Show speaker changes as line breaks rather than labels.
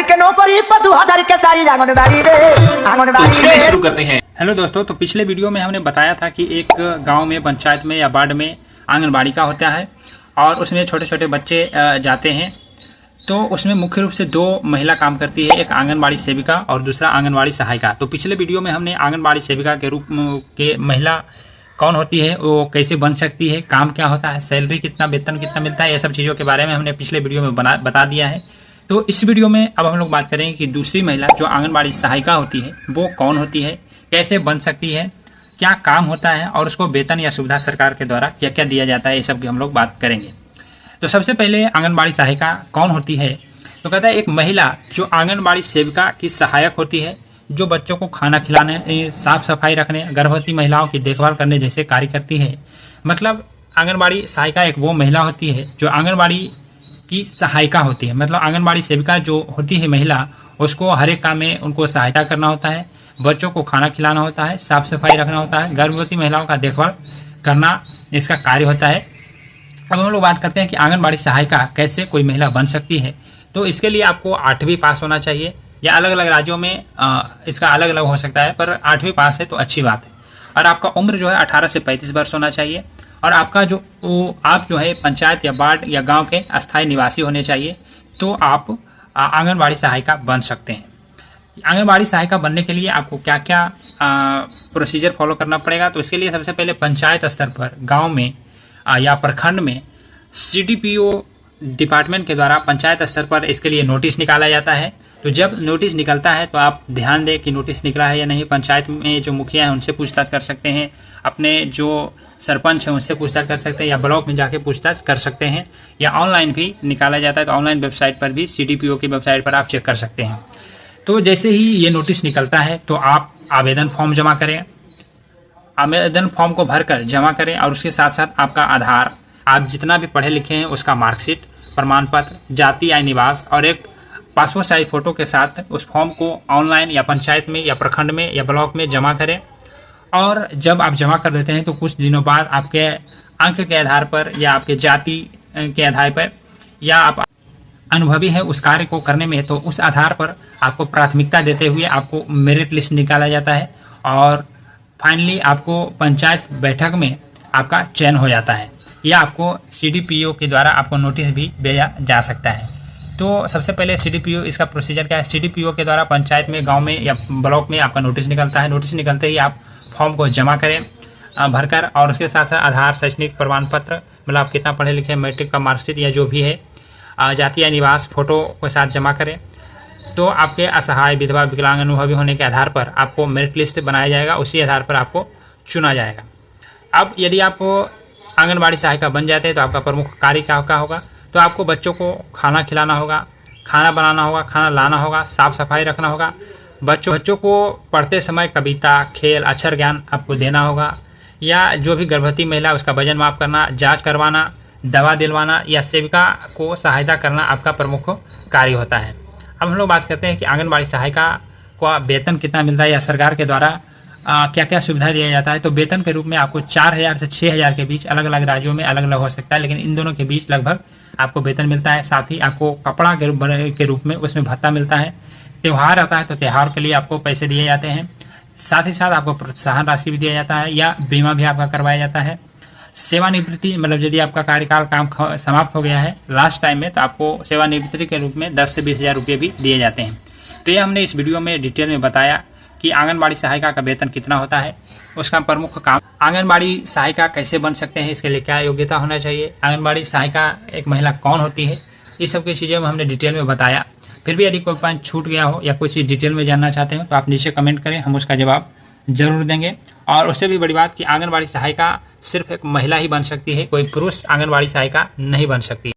के नौकरी पतुहाधर के सारी आंगनबाड़ी रे आंगनबाड़ी रे।
शुरू करते हैं।
हेलो दोस्तों, तो पिछले वीडियो में हमने बताया था कि एक गांव में, पंचायत में या वार्ड में आंगनबाड़ी का होता है और उसमें छोटे छोटे बच्चे जाते हैं। तो उसमें मुख्य रूप से दो महिला काम करती है, एक आंगनबाड़ी सेविका और दूसरा आंगनबाड़ी सहायिका। तो पिछले वीडियो में हमने आंगनबाड़ी सेविका के रूप के महिला कौन होती है, वो कैसे बन सकती है, काम क्या होता है, सैलरी कितना, वेतन कितना मिलता है, ये सब चीज़ों के बारे में हमने पिछले वीडियो में बता दिया है। तो इस वीडियो में अब हम लोग बात करेंगे कि दूसरी महिला जो आंगनबाड़ी सहायिका होती है वो कौन होती है, कैसे बन सकती है, क्या काम होता है और उसको वेतन या सुविधा सरकार के द्वारा क्या क्या दिया जाता है, ये सब की हम लोग बात करेंगे। तो सबसे पहले आंगनबाड़ी सहायिका कौन होती है, तो कहता है एक महिला जो आंगनबाड़ी सेविका की सहायक होती है, जो बच्चों को खाना खिलाने, साफ सफाई रखने, गर्भवती महिलाओं की देखभाल करने जैसे कार्य करती है। मतलब आंगनबाड़ी सहायिका एक वो महिला होती है जो आंगनबाड़ी की सहायिका होती है। मतलब आंगनबाड़ी सेविका जो होती है महिला, उसको हर एक काम में उनको सहायता करना होता है, बच्चों को खाना खिलाना होता है, साफ सफाई रखना होता है, गर्भवती महिलाओं का देखभाल करना इसका कार्य होता है। अब हम लोग बात करते हैं कि आंगनबाड़ी सहायिका कैसे कोई महिला बन सकती है। तो इसके लिए आपको 8वीं पास होना चाहिए, या अलग अलग राज्यों में इसका अलग अलग हो सकता है, पर 8वीं पास है तो अच्छी बात है। और आपका उम्र जो है 18 से 35 वर्ष होना चाहिए, और आपका आप जो है पंचायत या वार्ड या गांव के अस्थायी निवासी होने चाहिए, तो आप आंगनबाड़ी सहायिका बन सकते हैं। आंगनबाड़ी सहायिका बनने के लिए आपको क्या क्या प्रोसीजर फॉलो करना पड़ेगा, तो इसके लिए सबसे पहले पंचायत स्तर पर, गाँव में या प्रखंड में CDPO डिपार्टमेंट के द्वारा पंचायत स्तर पर इसके लिए नोटिस निकाला जाता है। तो जब नोटिस निकलता है तो आप ध्यान दें कि नोटिस निकला है या नहीं। पंचायत में जो मुखिया हैं उनसे पूछताछ कर सकते हैं, अपने जो सरपंच हैं उनसे पूछताछ कर सकते हैं, या ब्लॉक में जाके पूछताछ कर सकते हैं, या ऑनलाइन भी निकाला जाता है। तो ऑनलाइन वेबसाइट पर भी, CDPO की वेबसाइट पर आप चेक कर सकते हैं। तो जैसे ही ये नोटिस निकलता है तो आप आवेदन फॉर्म जमा करें, आवेदन फॉर्म को भरकर जमा करें, और उसके साथ साथ आपका आधार, आप जितना भी पढ़े लिखे हैं उसका मार्कशीट, प्रमाण पत्र, जाति या निवास और एक पासपोर्ट साइज फोटो के साथ उस फॉर्म को ऑनलाइन या पंचायत में या प्रखंड में या ब्लॉक में जमा करें। और जब आप जमा कर देते हैं तो कुछ दिनों बाद आपके अंक के आधार पर या आपके जाति के आधार पर, या आप अनुभवी है उस कार्य को करने में, तो उस आधार पर आपको प्राथमिकता देते हुए आपको मेरिट लिस्ट निकाला जाता है, और फाइनली आपको पंचायत बैठक में आपका चयन हो जाता है, या आपको CDPO के द्वारा आपको नोटिस भी भेजा जा सकता है। तो सबसे पहले CDPO, इसका प्रोसीजर क्या है, CDPO के द्वारा पंचायत में, गांव में या ब्लॉक में आपका नोटिस निकलता है। नोटिस निकलते ही आप फॉर्म को जमा करें भरकर, और उसके साथ साथ आधार, शैक्षणिक प्रमाण पत्र, मतलब आप कितना पढ़े लिखे, मैट्रिक का मार्कशीट या जो भी है, जाति या निवास फोटो के साथ जमा करें। तो आपके असहाय, विधवा, विकलांग, अनुभवी होने के आधार पर आपको मेरिट लिस्ट बनाया जाएगा, उसी आधार पर आपको चुना जाएगा। अब यदि आप आंगनबाड़ी सहायिका बन जाते हैं तो आपका प्रमुख कार्य क्या होगा, तो आपको बच्चों को खाना खिलाना होगा, खाना बनाना होगा, खाना लाना होगा, साफ सफाई रखना होगा, बच्चों को पढ़ते समय कविता, खेल, अक्षर ज्ञान आपको देना होगा, या जो भी गर्भवती महिला उसका वजन माप करना, जाँच करवाना, दवा दिलवाना, या सेविका को सहायता करना आपका प्रमुख कार्य होता है। अब हम लोग बात करते हैं कि आंगनबाड़ी सहायिका का वेतन कितना मिलता है, या सरकार के द्वारा क्या क्या सुविधा दिया जाता है। तो वेतन के रूप में आपको 4000 से 6000 के बीच, अलग अलग राज्यों में अलग अलग हो सकता है, लेकिन इन दोनों के बीच लगभग आपको वेतन मिलता है। साथ ही आपको कपड़ा के रूप में उसमें भत्ता मिलता है। त्यौहार आता है तो त्यौहार के लिए आपको पैसे दिए जाते हैं। साथ ही साथ आपको प्रोत्साहन राशि भी दिया जाता है, या बीमा भी आपका करवाया जाता है। सेवानिवृत्ति, मतलब यदि आपका कार्यकाल काम समाप्त हो गया है लास्ट टाइम में, तो आपको सेवानिवृत्ति के रूप में 10 से 20 हज़ार रुपये भी दिए जाते हैं। तो ये हमने इस वीडियो में डिटेल में बताया कि आंगनबाड़ी सहायिका का वेतन कितना होता है, उसका प्रमुख काम, आंगनबाड़ी सहायिका कैसे बन सकते हैं, इसके लिए क्या योग्यता होना चाहिए, आंगनबाड़ी सहायिका एक महिला कौन होती है, इस सब की चीज़ें हमने डिटेल में बताया। फिर भी यदि कोई पॉइंट छूट गया हो या कोई चीज़ डिटेल में जानना चाहते हो तो आप नीचे कमेंट करें, हम उसका जवाब जरूर देंगे। और उससे भी बड़ी बात कि आंगनबाड़ी सहायिका सिर्फ एक महिला ही बन सकती है, कोई पुरुष आंगनबाड़ी सहायिका नहीं बन सकती।